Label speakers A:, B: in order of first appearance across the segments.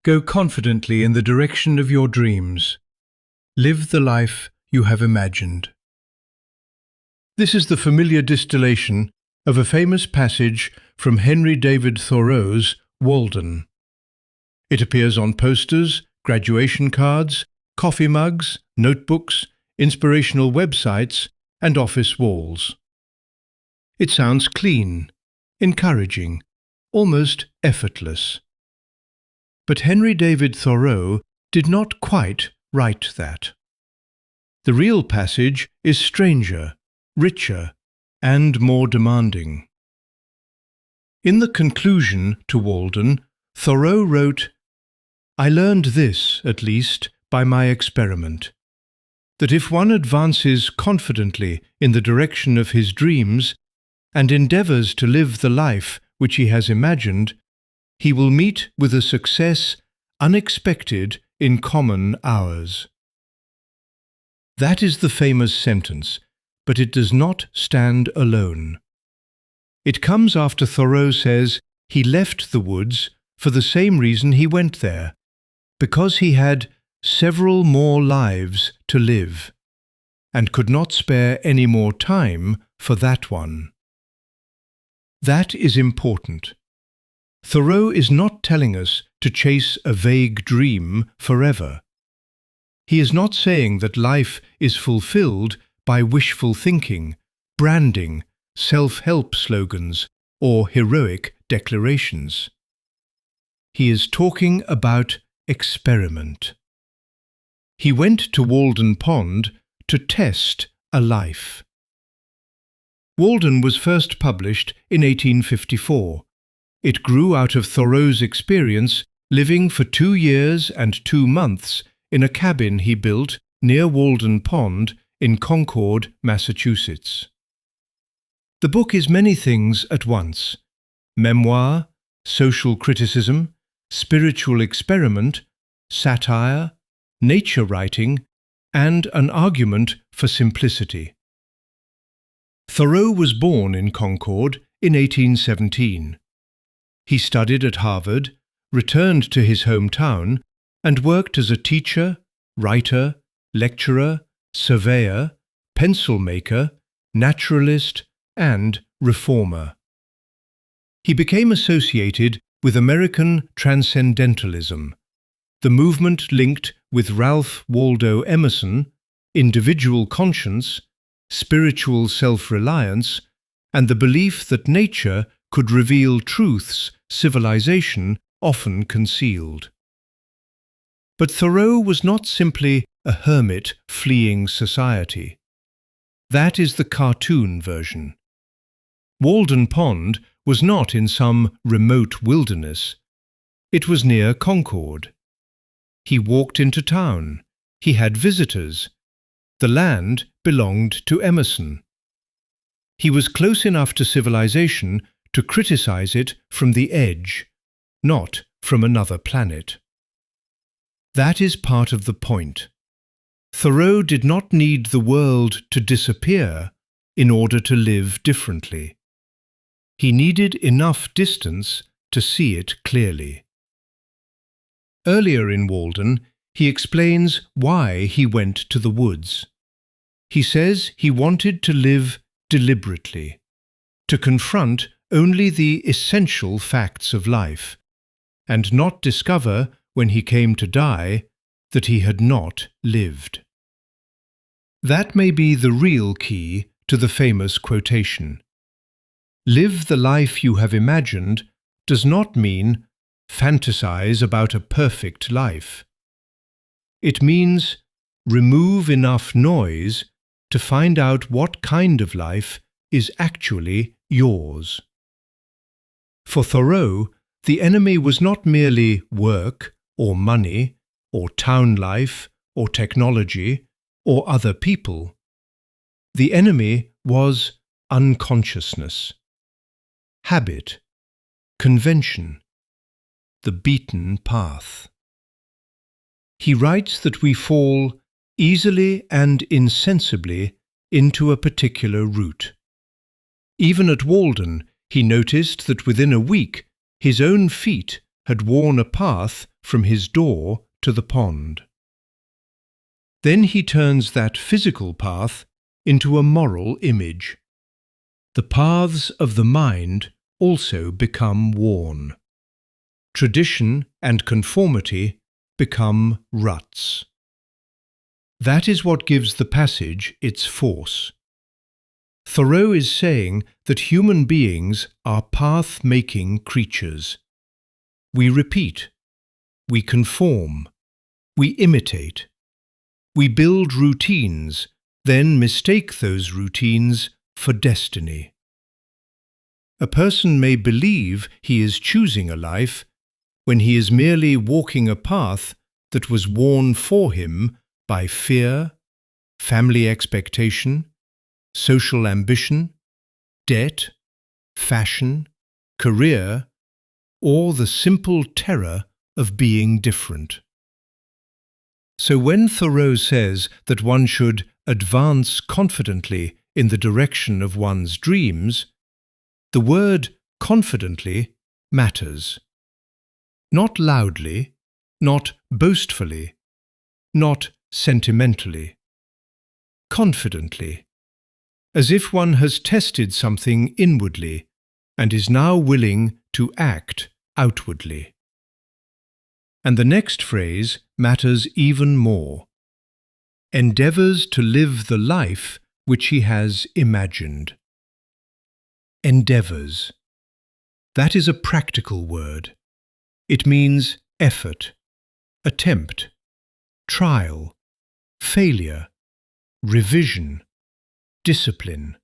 A: Go confidently in the direction of your dreams. Live the life you have imagined. This is the familiar distillation of a famous passage from Henry David Thoreau's Walden. It appears on posters, graduation cards, coffee mugs, notebooks, inspirational websites, and office walls. It sounds clean, encouraging, almost effortless. But Henry David Thoreau did not quite write that. The real passage is stranger, richer, and more demanding. In the conclusion to Walden, Thoreau wrote, "I learned this, at least, by my experiment, that if one advances confidently in the direction of his dreams and endeavours to live the life which he has imagined, he will meet with a success unexpected in common hours." That is the famous sentence, but it does not stand alone. It comes after Thoreau says he left the woods for the same reason he went there, because he had several more lives to live, and could not spare any more time for that one. That is important. Thoreau is not telling us to chase a vague dream forever. He is not saying that life is fulfilled by wishful thinking, branding, self-help slogans, or heroic declarations. He is talking about experiment. He went to Walden Pond to test a life. Walden was first published in 1854. It grew out of Thoreau's experience living for 2 years and 2 months in a cabin he built near Walden Pond in Concord, Massachusetts. The book is many things at once: memoir, social criticism, spiritual experiment, satire, nature writing, and an argument for simplicity. Thoreau was born in Concord in 1817. He studied at Harvard, returned to his hometown, and worked as a teacher, writer, lecturer, surveyor, pencil maker, naturalist, and reformer. He became associated with American transcendentalism, the movement linked with Ralph Waldo Emerson, individual conscience, spiritual self-reliance, and the belief that nature could reveal truths civilization often concealed. But Thoreau was not simply a hermit fleeing society. That is the cartoon version. Walden Pond was not in some remote wilderness. It was near Concord. He walked into town. He had visitors. The land belonged to Emerson. He was close enough to civilization to criticize it from the edge, not from another planet. That is part of the point. Thoreau did not need the world to disappear in order to live differently. He needed enough distance to see it clearly. Earlier in Walden, he explains why he went to the woods. He says he wanted to live deliberately, to confront only the essential facts of life, and not discover, when he came to die, that he had not lived. That may be the real key to the famous quotation. Live the life you have imagined does not mean fantasize about a perfect life. It means remove enough noise to find out what kind of life is actually yours. For Thoreau, the enemy was not merely work or money or town life or technology or other people. The enemy was unconsciousness, habit, convention, the beaten path. He writes that we fall easily and insensibly into a particular route. Even at Walden, he noticed that within a week his own feet had worn a path from his door to the pond. Then he turns that physical path into a moral image. The paths of the mind also become worn. Tradition and conformity become ruts. That is what gives the passage its force. Thoreau is saying that human beings are path-making creatures. We repeat, we conform, we imitate. We build routines, then mistake those routines for destiny. A person may believe he is choosing a life when he is merely walking a path that was worn for him by fear, family expectation, social ambition, debt, fashion, career, or the simple terror of being different. So when Thoreau says that one should advance confidently in the direction of one's dreams, the word confidently matters. Not loudly, not boastfully, not sentimentally. Confidently, as if one has tested something inwardly and is now willing to act outwardly. And the next phrase matters even more. Endeavours to live the life which he has imagined. Endeavours. That is a practical word. It means effort, attempt, trial, failure, revision, discipline.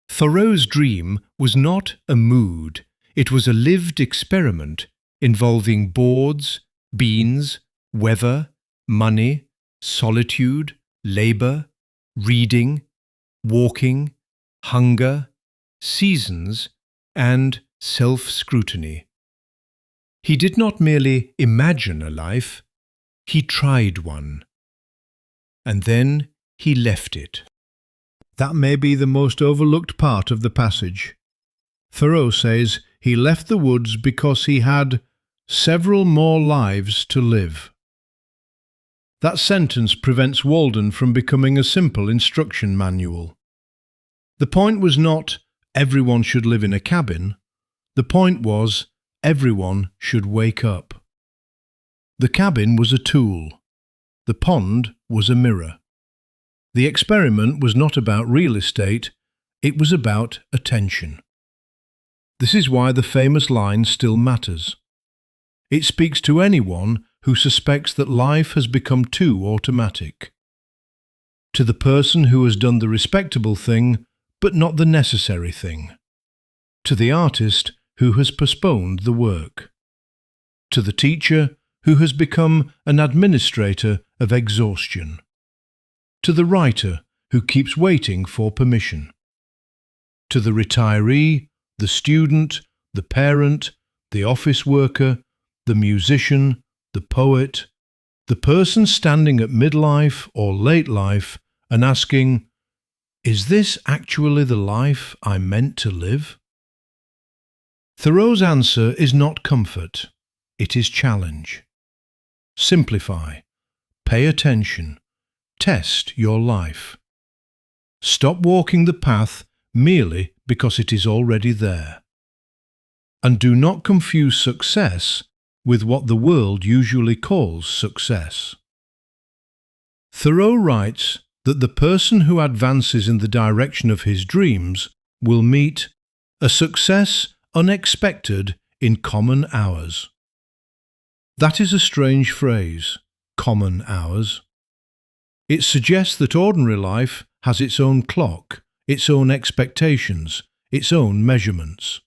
A: Thoreau's dream was not a mood, it was a lived experiment involving boards, beans, weather, money, solitude, labour, reading, walking, hunger, seasons, and self-scrutiny. He did not merely imagine a life, he tried one. And then he left it. That may be the most overlooked part of the passage. Thoreau says he left the woods because he had several more lives to live. That sentence prevents Walden from becoming a simple instruction manual. The point was not everyone should live in a cabin. The point was everyone should wake up. The cabin was a tool. The pond was a mirror. The experiment was not about real estate, it was about attention. This is why the famous line still matters. It speaks to anyone who suspects that life has become too automatic. To the person who has done the respectable thing, but not the necessary thing. To the artist who has postponed the work. To the teacher who has become an administrator of exhaustion. To the writer who keeps waiting for permission. To the retiree, the student, the parent, the office worker, the musician, the poet, the person standing at midlife or late life and asking, "Is this actually the life I'm meant to live?" Thoreau's answer is not comfort, it is challenge. Simplify, pay attention, test your life. Stop walking the path merely because it is already there. And do not confuse success with what the world usually calls success. Thoreau writes that the person who advances in the direction of his dreams will meet a success unexpected in common hours. That is a strange phrase, common hours. It suggests that ordinary life has its own clock, its own expectations, its own measurements.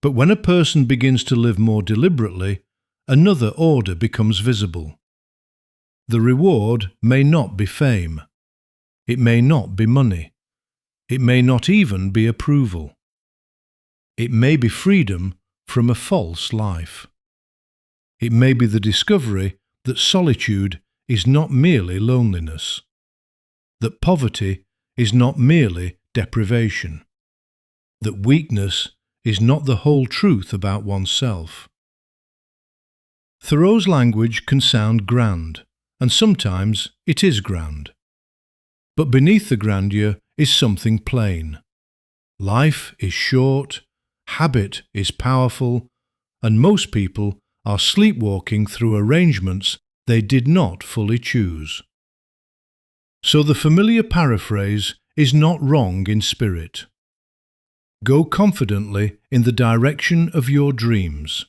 A: But when a person begins to live more deliberately, another order becomes visible. The reward may not be fame. It may not be money. It may not even be approval. It may be freedom from a false life. It may be the discovery that solitude is not merely loneliness, that poverty is not merely deprivation, that weakness is not the whole truth about oneself. Thoreau's language can sound grand, and sometimes it is grand. But beneath the grandeur is something plain. Life is short, habit is powerful, and most people are sleepwalking through arrangements they did not fully choose. So the familiar paraphrase is not wrong in spirit. Go confidently in the direction of your dreams.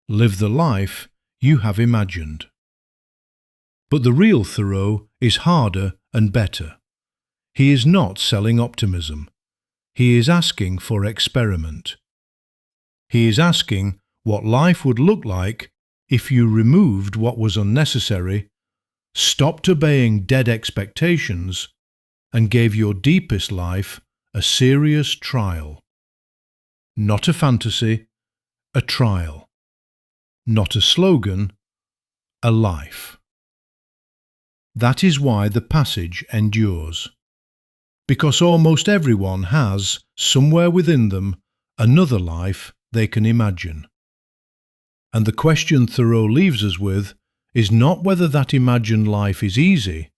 A: Live the life you have imagined. But the real Thoreau is harder and better. He is not selling optimism. He is asking for experiment. He is asking what life would look like if you removed what was unnecessary, stopped obeying dead expectations, and gave your deepest life a serious trial. Not a fantasy, a trial. Not a slogan, a life. That is why the passage endures. Because almost everyone has, somewhere within them, another life they can imagine. And the question Thoreau leaves us with is not whether that imagined life is easy,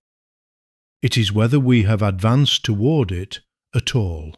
A: it is whether we have advanced toward it at all.